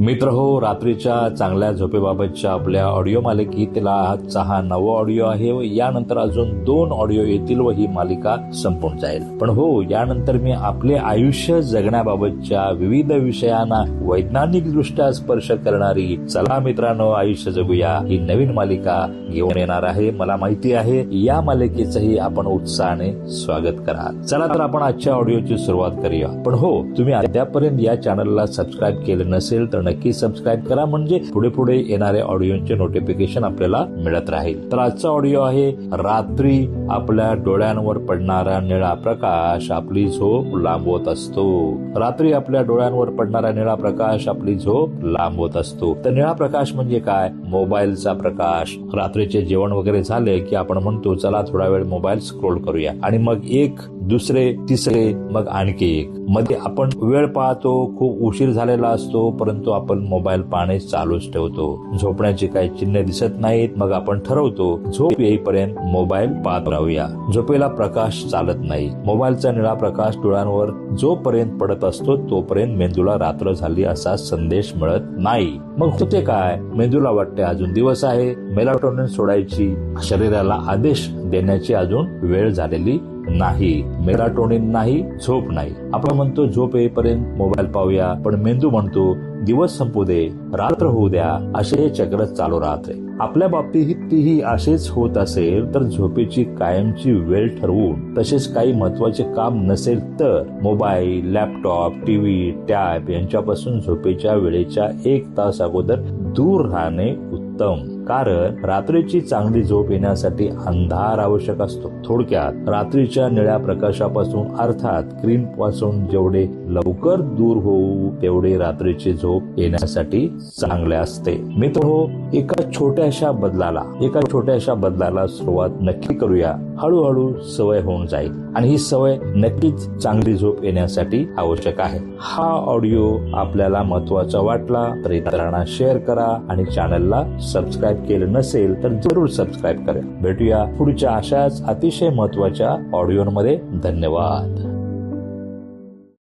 मित्र हो, रात्रीच्या चांगल्या झोपेबाबतच्या आपल्या ऑडिओ मालिकेतला आजचा हा 9वा ऑडिओ आहे व यानंतर अजून 2 ऑडिओ येतील व ही मालिका संपून जाईल. पण हो, यानंतर मी आपले आयुष्य जगण्याबाबतच्या विविध विषयांना वैज्ञानिक दृष्ट्या स्पर्श करणारी चला मित्रांनो आयुष्य जगूया ही नवीन मालिका घेऊन येणार आहे. मला माहिती आहे या मालिकेचंही आपण उत्साहाने स्वागत करा. चला तर आपण आजच्या ऑडिओची सुरुवात करूया. पण हो, तुम्ही अद्यापर्यंत या चॅनलला सबस्क्राईब केले नसेल तर नक्की सबस्क्राईब करा, म्हणजे पुढे पुढे येणाऱ्या ऑडिओचे नोटिफिकेशन आपल्याला मिळत राहील. तर आजचा ऑडिओ आहे रात्री आपल्या डोळ्यांवर पडणारा निळा प्रकाश आपली झोप लांबवत असतो. रात्री आपल्या डोळ्यांवर पडणारा निळा प्रकाश आपली झोप लांबवत असतो. तर निळा प्रकाश म्हणजे काय? मोबाईलचा प्रकाश. रात्रीचे जेवण वगैरे झाले की आपण म्हणतो चला थोडा वेळ मोबाईल स्क्रोल करूया आणि मग एक, दुसरे, तिसरे, मग आणखी एक. मध्ये आपण वेळ पाहतो, खूप उशीर झालेला असतो, परंतु आपण मोबाईल पाहणे चालूच ठेवतो. झोपण्याची काही चिन्ह दिसत नाहीत, मग आपण ठरवतो झोप येईपर्यंत मोबाईल पाहत राहूया. झोपेला प्रकाश चालत नाही. मोबाईलचा निळा प्रकाश डोळ्यांवर जोपर्यंत पडत असतो तोपर्यंत मेंदूला रात्र झाली असा संदेश मिळत नाही. मग होते काय? मेंदूला वाटते अजून दिवस आहे, मेलाटोनिन सोडायची, शरीराला आदेश देण्याची अजून वेळ झालेली नाही. मेलाटोनिन नाही, झोप नाही. आपण म्हणतो झोप येईपर्यंत मोबाईल पाहूया, पण मेंदू म्हणतो दिवस संपू दे, रात्र होऊ द्या, असे हे चक्र चालू राहते. आपल्या बाबतीतही असेच होत असेल तर झोपेची कायमची वेळ ठरवून तसेच काही महत्वाचे काम नसेल तर मोबाईल, लॅपटॉप, टीव्ही, टॅब यांच्यापासून झोपेच्या वेळेच्या 1 तास अगोदर दूर राहणे उत्तम. कारण रात्रीची चांगली झोप येण्यासाठी अंधार आवश्यक असतो. थोडक्यात रात्रीच्या निळ्या प्रकाशापासून अर्थात स्क्रीन पासून जेवढे लवकर दूर होऊ तेवढे रात्रीची झोप येण्यासाठी चांगले असते. मित्रहो, एका छोट्याशा बदलाला सुरुवात नक्की करूया. हळूहळू सवय होऊन जाईल आणि ही सवय नक्कीच चांगली झोप येण्यासाठी आवश्यक आहे. हा ऑडिओ आपल्याला महत्वाचा वाटला तर इतरांना शेअर करा आणि चॅनलला सबस्क्राईब केलं नसेल तर जरूर सबस्क्राईब करा. भेटूया पुढच्या अशाच अतिशय महत्वाच्या ऑडिओमध्ये. धन्यवाद.